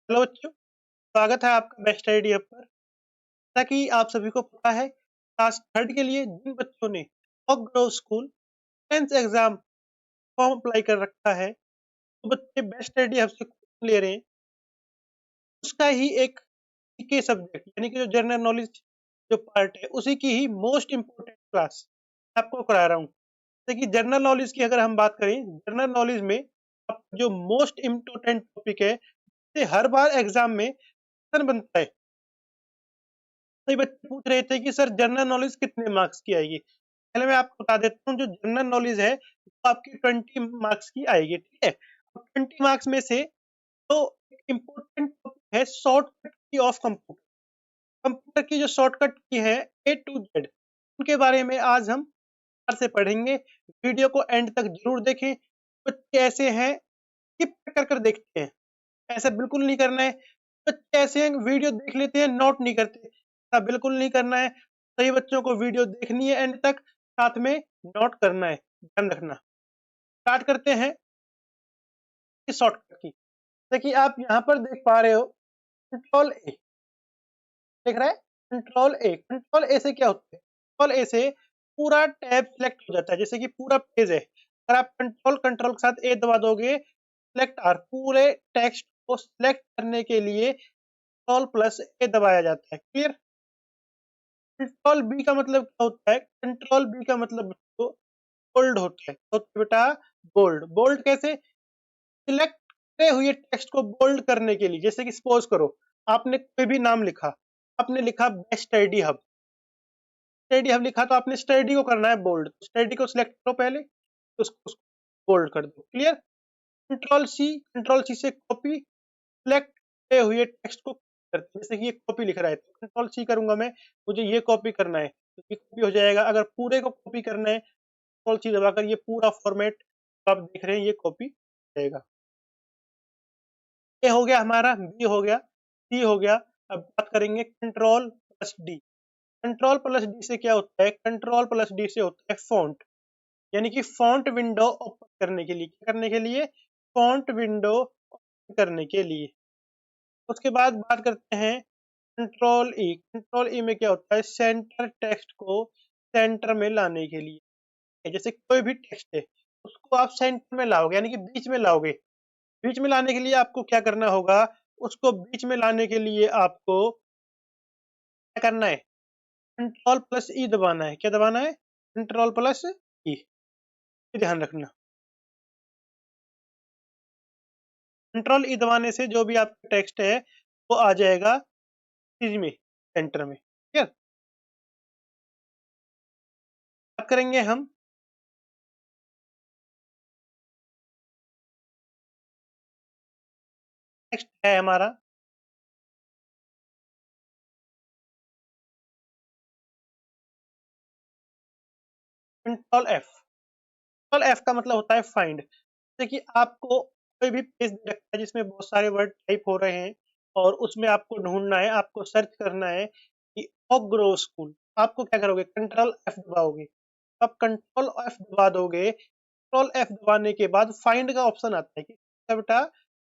Hello बच्चों, स्वागत है आपका बेस्ट आइडिया पर। जैसा कि आप सभी को पता है, क्लास थर्ड के लिए जिन बच्चों ने ऑक Grove school entrance exam form apply कर रखा है, तो बच्चे बेस्ट आइडिया हमसे क्वेश्चन ले रहे हैं। उसका ही एक के सब्जेक्ट यानी कि जो जनरल नॉलेज जो पार्ट है, उसी की ही मोस्ट इम्पोर्टेंट क्लास आपको करा रहा हूँ। जैसे कि जनरल नॉलेज की अगर हम बात करें, जनरल नॉलेज में आपका जो मोस्ट इम्पोर्टेंट टॉपिक है, ये हर बार एग्जाम में क्वेश्चन बनता है। कई बच्चे पूछ रहे थे कि सर जनरल नॉलेज कितने मार्क्स की आएगी। पहले मैं आपको बता देता हूँ, जो जनरल नॉलेज है वो आपकी 20 मार्क्स की आएगी, ठीक है। अब 20 मार्क्स में से तो एक इम्पोर्टेंट टॉपिक है शॉर्टकट की ऑफ कंप्यूटर। कंप्यूटर की जो शॉर्टकट की है ए टू जेड, उनके बारे में आज हम विस्तार से पढ़ेंगे। वीडियो को एंड तक जरूर देखें। बच्चे ऐसे हैं स्किप कर कर देखते हैं, ऐसा बिल्कुल नहीं करना है। बच्चे ऐसे हैं वीडियो देख लेते हैं, नोट नहीं करते, ऐसा बिल्कुल नहीं करना है। सही बच्चों को वीडियो देखनी है एंड तक, साथ में नोट करना है, ध्यान रखना। स्टार्ट करते हैं इस शॉर्टकट की। जैसे कि आप यहाँ पर देख पा रहे हो, कंट्रोल ए देख रहा है। कंट्रोल ए से क्या होता है? कंट्रोल ए से पूरा टैब सिलेक्ट हो जाता है, जैसे कि पूरा पेज है। अगर आप कंट्रोल कंट्रोल के साथ ए दबा दोगे, सिलेक्ट आर, पूरे टेक्स्ट को सिलेक्ट करने के लिए कंट्रोल प्लस ए दबाया जाता है। क्लियर? कंट्रोल बी का मतलब क्या होता है? कंट्रोल बी का मतलब तो बोल्ड होता है। तो बेटा बोल्ड, बोल्ड कैसे? सिलेक्ट करे हुए टेक्स्ट को बोल्ड करने के लिए, जैसे कि सपोज करो आपने कोई भी नाम लिखा, आपने लिखा best ID hub, study hub लिखा तो आपने स्टडी को करना है बोल्ड। स्टडी को सिलेक्ट करो पहले, तो उसको बोल्ड कर दो। क्लियर? कंट्रोल सी से कॉपी, सिलेक्ट किए हुए टेक्स्ट को करते हैं। जैसे कि ये कॉपी लिख रहा है, तो कंट्रोल सी करूंगा मैं, मुझे ये कॉपी करना है, तो ये कॉपी हो जाएगा। अगर पूरे को कॉपी करना है, कंट्रोल सी दबाकर ये पूरा फॉर्मेट आप देख रहे हैं, ये कॉपी हो जाएगा। ए हो गया हमारा, बी हो गया, सी हो गया। अब बात करेंगे control plus D. Control plus D से क्या होता है? कंट्रोल प्लस डी से होता है फॉन्ट, यानी कि फॉन्ट विंडो ओपन करने के लिए। क्या करने के लिए? फॉन्ट विंडो ओपन करने के लिए। उसके बाद बात करते हैं कंट्रोल ई। कंट्रोल ई में क्या होता है? सेंटर टेक्स्ट को सेंटर में लाने के लिए। जैसे कोई भी टेक्स्ट है, उसको आप सेंटर में लाओगे, यानी कि बीच में लाओगे। बीच में लाने के लिए आपको क्या करना होगा? उसको बीच में लाने के लिए आपको क्या करना है? कंट्रोल प्लस ई दबाना है। क्या दबाना है? कंट्रोल प्लस ई। ध्यान रखना, कंट्रोल ई दबाने से जो भी आपका टेक्स्ट है वो आ जाएगा इस में, सेंटर में। ठीक है? बात करेंगे हम नेक्स्ट है हमारा कंट्रोल एफ। कंट्रोल एफ का मतलब होता है फाइंड। जैसे कि आपको कोई भी पेज दे रखा है जिसमें बहुत सारे वर्ड टाइप हो रहे हैं, और उसमें आपको ढूंढना है, आपको सर्च करना है कि ऑक ग्रोव स्कूल। आपको क्या करोगे? कंट्रोल एफ दबाओगे। अब कंट्रोल एफ दबा दोगे, कंट्रोल एफ दबाने के बाद फाइंड का ऑप्शन आता है कि क्या बेटा?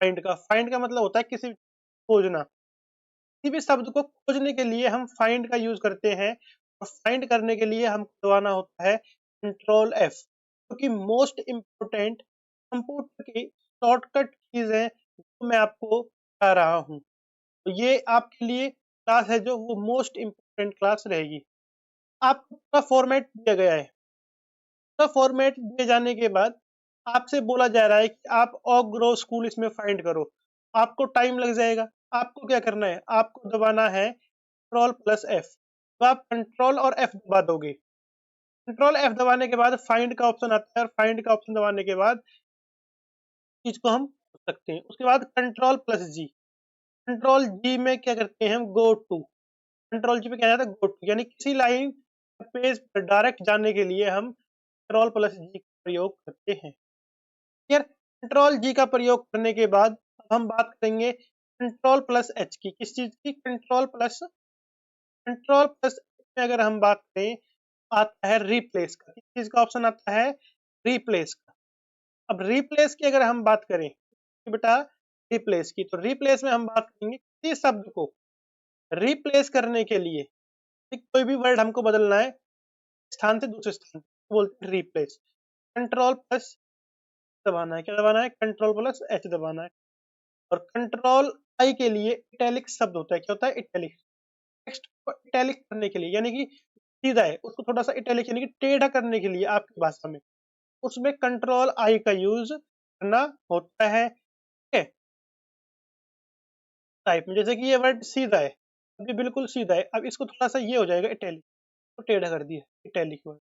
फाइंड का मतलब होता है किसी खोजना। किसी भी शब्द को खोजने के लिए हम फाइंड का यूज करते हैं, और फाइंड करने के लिए हम दबाना होता है कंट्रोल एफ, क्योंकि मोस्ट इम्पोर्टेंट कंप्यूटर की शॉर्टकट चीज है जो मैं आपको बता रहा हूँ। तो ये आपके लिए क्लास है जो वो मोस्ट इम्पोर्टेंट क्लास रहेगी। आपको पूरा फॉर्मेट दिया गया है। पूरा फॉर्मेट दिए जाने के बाद आपसे बोला जा रहा है कि आप ऑक ग्रो स्कूल इसमें फाइंड करो। आपको टाइम लग जाएगा। आपको क्या करना है? आपको दबाना है कंट्रोल प्लस एफ। तो आप कंट्रोल और एफ दबा दोगे। कंट्रोल एफ दबाने के बाद फाइंड का ऑप्शन आता है, और फाइंड का ऑप्शन दबाने के बाद चीज को हम कर सकते हैं। उसके बाद कंट्रोल प्लस जी। कंट्रोल जी में क्या करते हैं हम? Go to. कंट्रोल जी पे क्या जाता है? गो टू, यानी किसी लाइन पेज पर डायरेक्ट जाने के लिए हम कंट्रोल प्लस जी का प्रयोग करते हैं। क्लियर? कंट्रोल जी का प्रयोग करने के बाद अब हम बात करेंगे कंट्रोल प्लस एच की। किस चीज की? कंट्रोल प्लस में अगर हम बात करें, आता है रिप्लेस का। किस चीज का ऑप्शन आता है? रिप्लेस का। अब रिप्लेस की अगर हम बात करें कि बेटा रिप्लेस की। तो रिप्लेस में हम बात करेंगे किसी शब्द को रिप्लेस करने के लिए, ठीक, कोई भी वर्ड हमको बदलना है स्थान से दूसरे स्थान पे, बोलते हैं रिप्लेस। कंट्रोल प्लस दबाना है, क्या दबाना है? कंट्रोल प्लस एच दबाना है। और कंट्रोल आई के लिए इटैलिक शब्द होता है, क्या होता है? इटैलिक। टेक्स्ट को इटैलिक करने के लिए, यानी कि सीधा है उसको थोड़ा सा इटैलिक यानी कि टेढ़ा करने के लिए आपकी भाषा में, उसमें कंट्रोल आई का यूज करना होता है। ठीक है, टाइप में जैसे कि ये वर्ड सीधा है, अभी बिल्कुल सीधा है, अब इसको थोड़ा सा ये हो जाएगा इटैलिक, तो टेढ़ा कर दिया, इटैलिक वर्ड।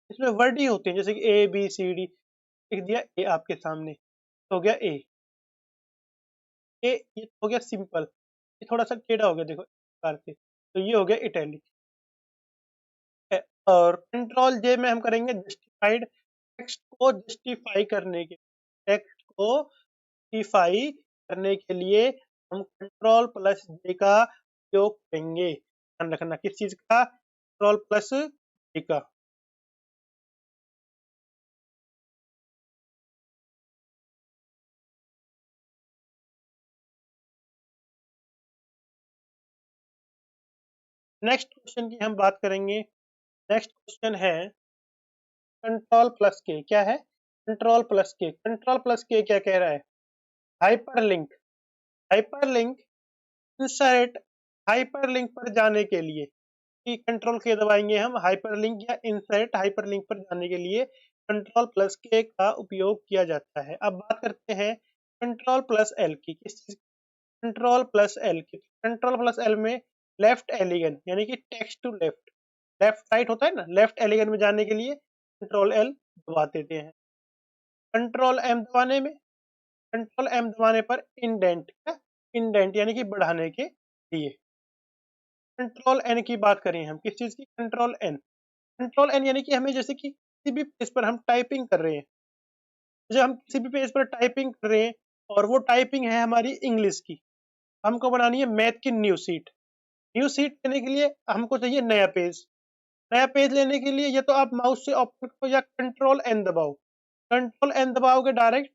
इसमें वर्ड ही होते हैं जैसे कि ए बी सी डी, लिख दिया ए आपके सामने, हो गया ए। ए ये हो गया सिंपल, ये थोड़ा सा टेढ़ा हो गया देखो इस प्रकार से, तो ये हो गया इटैलिक है। और कंट्रोल जे में हम करेंगे जस्टिफाइड, टेक्स्ट को जस्टिफाई करने के, टेक्स्ट को जस्टिफाई करने के लिए हम कंट्रोल प्लस जे का उपयोग करेंगे। ध्यान रखना किस चीज का? कंट्रोल प्लस जे का। नेक्स्ट क्वेश्चन की हम बात करेंगे। नेक्स्ट क्वेश्चन है कंट्रोल प्लस के, क्या है? कंट्रोल प्लस के। कंट्रोल प्लस के क्या कह रहा है? हाइपरलिंक। हाइपरलिंक इंसर्ट, हाइपरलिंक पर जाने के लिए, कि कंट्रोल के दबाएंगे हम, हाइपरलिंक या इंसर्ट हाइपरलिंक पर जाने के लिए कंट्रोल प्लस के का उपयोग किया जाता है। अब बात करते हैं कंट्रोल प्लस एल की, किस चीज? Control plus L key. Control plus L में लेफ्ट एलिगन यानी कि text to left, left right होता है ना, लेफ्ट एलिगन में जाने के लिए कंट्रोल एल दबा देते हैं। कंट्रोल एम दबाने में, कंट्रोल एम दबाने पर इंडेंट, क्या? इंडेंट यानी कि बढ़ाने के लिए। कंट्रोल एन की बात करें हम, किस चीज की? Control N. कंट्रोल एन यानी कि हमें जैसे कि किसी भी पेज पर हम टाइपिंग कर रहे हैं, जब हम किसी भी पेज पर टाइपिंग कर रहे हैं और वो टाइपिंग है हमारी इंग्लिश की, हमको बनानी है मैथ की न्यू सीट। न्यू सीट लेने के लिए हमको चाहिए नया पेज। नया पेज लेने के लिए या तो आप माउस से ओपन करो या कंट्रोल एन दबाओ। कंट्रोल एन दबाओगे डायरेक्ट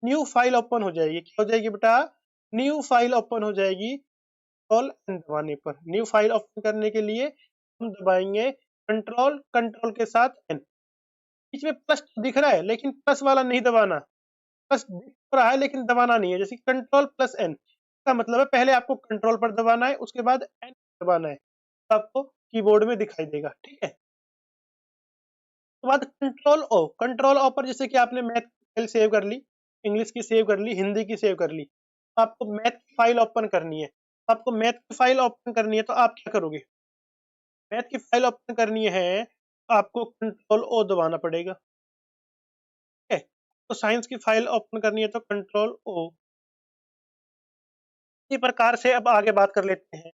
न्यू फाइल ओपन हो जाएगी। क्या हो जाएगी बेटा? न्यू फाइल ओपन हो जाएगी कंट्रोल एन दबाने पर। न्यू फाइल ओपन करने के लिए हम दबाएंगे कंट्रोल, कंट्रोल के साथ एन। बीच में प्लस दिख रहा है लेकिन प्लस वाला नहीं दबाना, प्लस दिख तो रहा है लेकिन दबाना नहीं है। जैसे कंट्रोल प्लस एन का मतलब है पहले आपको कंट्रोल पर दबाना है, उसके बाद एन दबाना है, तो आपको कीबोर्ड में दिखाई देगा। ठीक है, उसके बाद कंट्रोल ओ। कंट्रोल ओ पर जैसे कि आपने मैथ की फाइल सेव कर ली, इंग्लिश की सेव कर ली, हिंदी की सेव कर ली, तो आपको मैथ की फाइल ओपन करनी है। आपको मैथ की फाइल ओपन करनी है तो आप क्या करोगे? मैथ की फाइल ओपन करनी है, आपको कंट्रोल ओ दबाना पड़ेगा। ठीक है, तो साइंस की फाइल ओपन करनी है तो कंट्रोल ओ। इसी प्रकार से अब आगे बात कर लेते हैं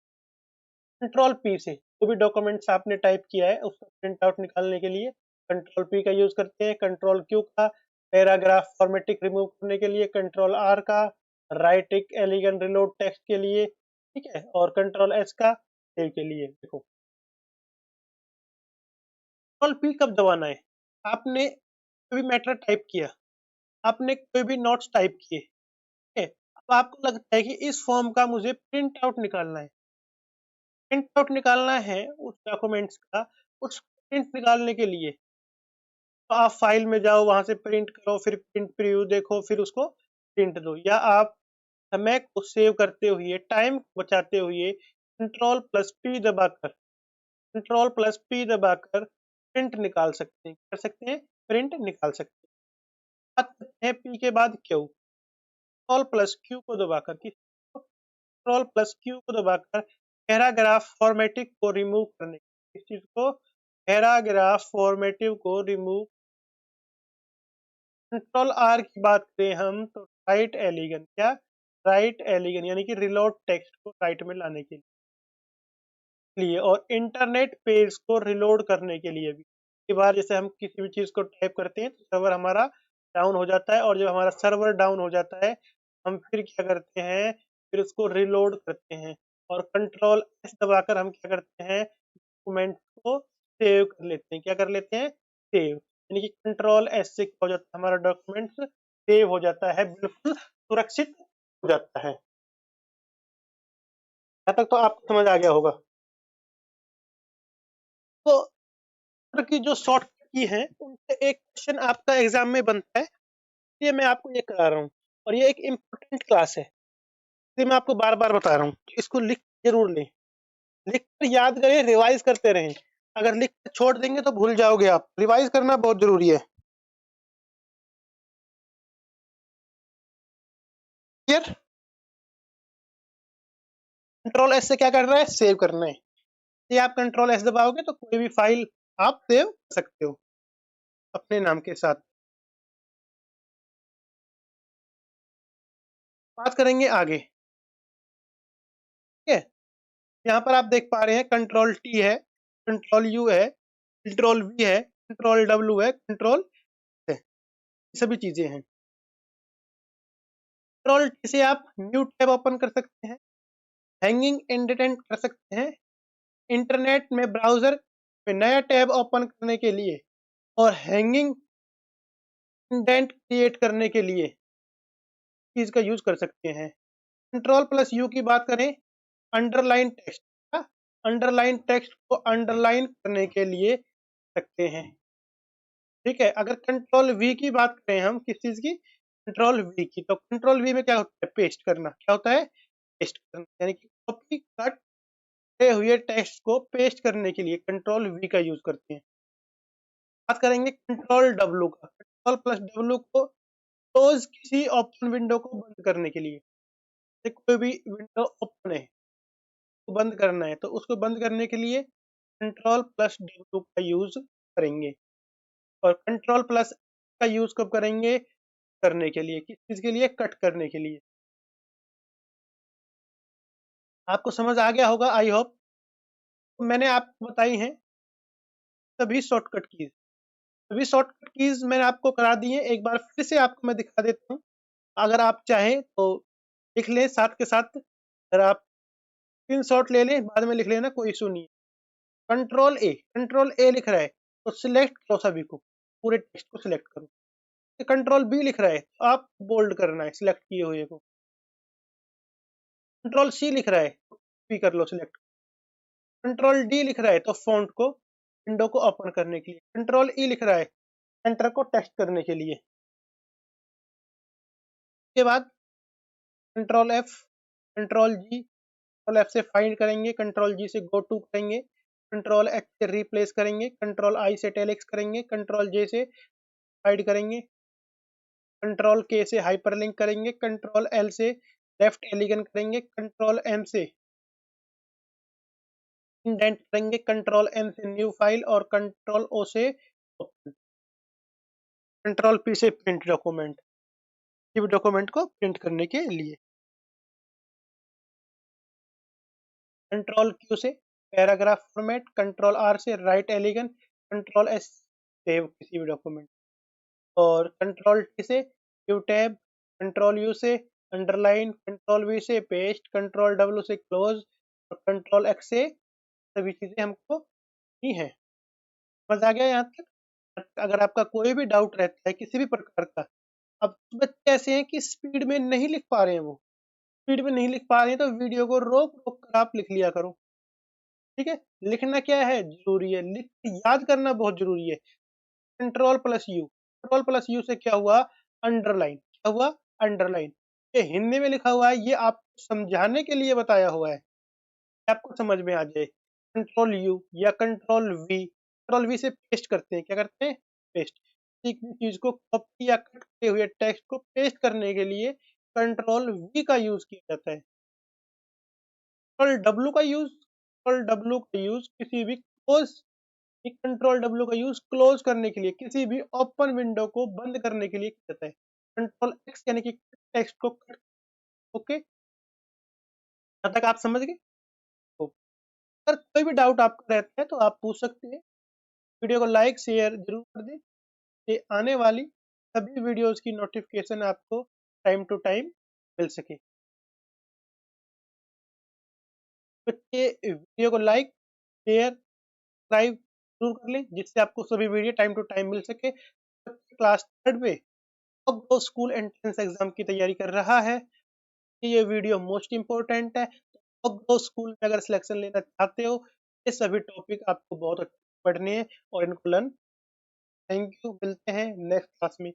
कंट्रोल पी से। जो भी डॉक्यूमेंट्स आपने टाइप किया है उसका प्रिंट आउट निकालने के लिए कंट्रोल पी का यूज करते हैं। कंट्रोल क्यू का पैराग्राफ फॉर्मेटिंग रिमूव करने के लिए, कंट्रोल आर का राइटिंग एलिगन रिलोड टेक्स्ट के लिए, ठीक है, और कंट्रोल एस का सेव के लिए। देखो कंट्रोल पी कब दबाना है? आपने कोई भी मैटर टाइप किया, आपने कोई भी नोट्स टाइप किए, ठीक है, अब आपको लगता है कि इस फॉर्म का मुझे प्रिंट आउट निकालना है, प्रिंट आउट निकालना है उस डॉक्यूमेंट्स का। उस प्रिंट निकालने के लिए तो आप फाइल में जाओ, वहां से प्रिंट करो, फिर प्रिंट प्रीव्यू देखो, फिर उसको प्रिंट दो। या आप समय को सेव करते हुए, टाइम बचाते हुए कंट्रोल प्लस पी दबाकर, कंट्रोल प्लस पी दबाकर प्रिंट निकाल सकते हैं, कर सकते हैं, प्रिंट निकाल सकते हैं। बात करते हैं पी के बाद क्यू। कंट्रोल प्लस क्यू को दबाकर, कंट्रोल प्लस क्यू को दबाकर पैराग्राफ फॉर्मेटिंग को रिमूव करने, इस चीज को पैराग्राफ फॉर्मेटिव को रिमूव। कंट्रोल आर की बात करें हम तो राइट एलिगन, क्या? राइट एलिगन यानी कि रिलोड टेक्स्ट को राइट में लाने के लिए, और इंटरनेट पेज को रिलोड करने के लिए भी। कई बार जैसे हम किसी भी चीज को टाइप करते हैं तो सर्वर हमारा डाउन हो जाता है, और जब हमारा सर्वर डाउन हो जाता है हम फिर क्या करते हैं? फिर उसको रिलोड करते हैं, और कंट्रोल एस दबाकर हम क्या करते हैं? डॉक्यूमेंट को सेव कर लेते हैं। क्या कर लेते हैं? सेव, यानी कि कंट्रोल एस से क्या हो जाता है? हमारा डॉक्यूमेंट्स सेव हो जाता है, बिल्कुल सुरक्षित हो जाता है। यहाँ तक तो आपको समझ आ गया होगा। तो की जो शॉर्टकट की है उनसे एक क्वेश्चन आपका एग्जाम में बनता है, ये मैं आपको ये करा रहा हूँ और ये एक इम्पोर्टेंट क्लास है, ये मैं आपको बार बार बता रहा हूँ, इसको लिख जरूर लें, लिख कर याद करें, रिवाइज करते रहें। अगर लिख कर छोड़ देंगे तो भूल जाओगे आप, रिवाइज करना बहुत जरूरी है। क्लियर? कंट्रोल एस से क्या करना है, सेव करना है। ये आप कंट्रोल एस दबाओगे तो कोई भी फाइल आप सेव कर सकते हो अपने नाम के साथ। बात करेंगे आगे, ठीक है। यहाँ पर आप देख पा रहे हैं कंट्रोल टी है, कंट्रोल यू है, कंट्रोल वी है, कंट्रोल डब्ल्यू है, कंट्रोल है, ये सभी चीजें हैं। कंट्रोल टी से आप न्यू टैब ओपन कर सकते हैं, हैंगिंग इंडेंट कर सकते हैं, इंटरनेट में ब्राउजर में नया टैब ओपन करने के लिए और हैंगिंग इंडेंट क्रिएट करने के लिए चीज का यूज कर सकते हैं। कंट्रोल प्लस यू की बात करें, अंडरलाइन टेक्स्ट, अंडरलाइन टेक्स्ट को अंडरलाइन करने के लिए सकते हैं, ठीक है। अगर कंट्रोल वी की बात करें हम किस चीज की, कंट्रोल वी की, तो कंट्रोल वी में क्या होता है, पेस्ट करना, क्या होता है, पेस्ट करना, यानी कि कॉपी कट किए हुए टेक्स्ट को पेस्ट करने के लिए कंट्रोल वी का यूज करते हैं। बात करेंगे कंट्रोल डब्ल्यू का, कंट्रोल प्लस डब्ल्यू को क्लोज किसी ओपन विंडो को बंद करने के लिए, कोई भी विंडो ओपन है तो बंद करना है तो उसको बंद करने के लिए कंट्रोल प्लस डब्ल्यू का यूज करेंगे। और कंट्रोल प्लस का यूज कब करेंगे, करने के लिए, किस चीज के लिए, कट करने के लिए। आपको समझ आ गया होगा आई होप। मैंने आपको बताई हैं सभी शॉर्टकट कीज, सभी शॉर्टकट कीज मैंने आपको करा दी है, एक बार फिर से आपको मैं दिखा देता हूँ। अगर आप चाहें तो लिख लें साथ के साथ, अगर आप स्क्रीन शॉट ले लें बाद में लिख लेना, कोई इशू नहीं है। कंट्रोल ए लिख रहा है तो सिलेक्ट करो सभी को, पूरे टेक्स्ट को सिलेक्ट करो। कंट्रोल बी लिख रहा है तो आप बोल्ड करना है सिलेक्ट किए हुए को। कंट्रोल सी लिख रहा है तो भी कर लो सिलेक्ट। कंट्रोल डी लिख रहा है तो फॉन्ट को, विंडो को ओपन करने के लिए। कंट्रोल ई लिख रहा है एंटर को टेक्स्ट करने के लिए। उसके बाद कंट्रोल एफ, कंट्रोल जी, कंट्रोल एफ से फाइंड करेंगे, कंट्रोल जी से गो टू करेंगे, कंट्रोल एच से रिप्लेस करेंगे, कंट्रोल आई से टेलेक्स करेंगे, कंट्रोल जे से हाइड करेंगे, कंट्रोल के से हाइपरलिंक करेंगे, कंट्रोल एल से लेफ्ट एलिगन करेंगे, कंट्रोल एम से इंडेंट करेंगे, कंट्रोल एन से न्यू फाइल और कंट्रोल ओ से ओपन, कंट्रोल पी से प्रिंट डॉक्यूमेंट, किसी भी डॉक्यूमेंट को प्रिंट करने के लिए। कंट्रोल क्यू से पैराग्राफ फॉर्मेट, कंट्रोल आर से राइट एलिगन, कंट्रोल एस सेव किसी भी डॉक्यूमेंट, और कंट्रोल टी से व्यू टैब, कंट्रोल यू से अंडरलाइन, कंट्रोल वी से पेस्ट, कंट्रोल डब्ल्यू से क्लोज और कंट्रोल एक्स से सभी चीजें हमको ही हैं। समझ आ गया यहाँ तक? अगर आपका कोई भी डाउट रहता है किसी भी प्रकार का, अब कुछ बच्चे ऐसे हैं कि स्पीड में नहीं लिख पा रहे हैं, वो स्पीड में नहीं लिख पा रहे हैं तो वीडियो को रोक रोक कर आप लिख लिया करो, ठीक है। लिखना क्या है, जरूरी है, लिख याद करना बहुत जरूरी है। Control plus you, control plus you से क्या हुआ, अंडरलाइन, क्या हुआ, अंडरलाइन। ये हिंदी में लिखा हुआ है, ये आपको समझाने के लिए बताया हुआ है, आपको समझ में आ जाए। कंट्रोल यू या कंट्रोल वी, कंट्रोल वी से पेस्ट करते हैं, क्या करते हैं, पेस्ट, एक भी चीज को कॉपी या कट किए हुए टेक्स्ट को पेस्ट करने के लिए कंट्रोल वी का यूज किया जाता है। कंट्रोल डब्ल्यू का यूज, कंट्रोल डब्ल्यू का यूज किसी भी क्लोज, कंट्रोल डब्ल्यू का यूज क्लोज करने के लिए, किसी भी ओपन विंडो को बंद करने के लिए किया जाता है। कंट्रोल एक्स यानी कि टेक्स्ट को कट, ओके, यहाँ तक आप समझ गए। तो अगर कोई भी डाउट आपका रहता है तो आप पूछ सकते हैं। वीडियो को लाइक शेयर जरूर कर दें, ये आने वाली सभी वीडियोस की नोटिफिकेशन आपको टाइम टू टाइम मिल सके। बच्चे वीडियो को लाइक शेयर सब्सक्राइब जरूर कर लें जिससे आपको सभी वीडियो टाइम टू टाइम मिल सके। क्लास थर्ड में अब स्कूल एंट्रेंस एग्जाम की तैयारी कर रहा है, ये वीडियो मोस्ट इम्पोर्टेंट है। अब स्कूल में अगर सिलेक्शन लेना चाहते हो, ये सभी टॉपिक आपको बहुत अच्छे से पढ़ने हैं और इनको लर्न। थैंक यू, मिलते हैं नेक्स्ट क्लास में।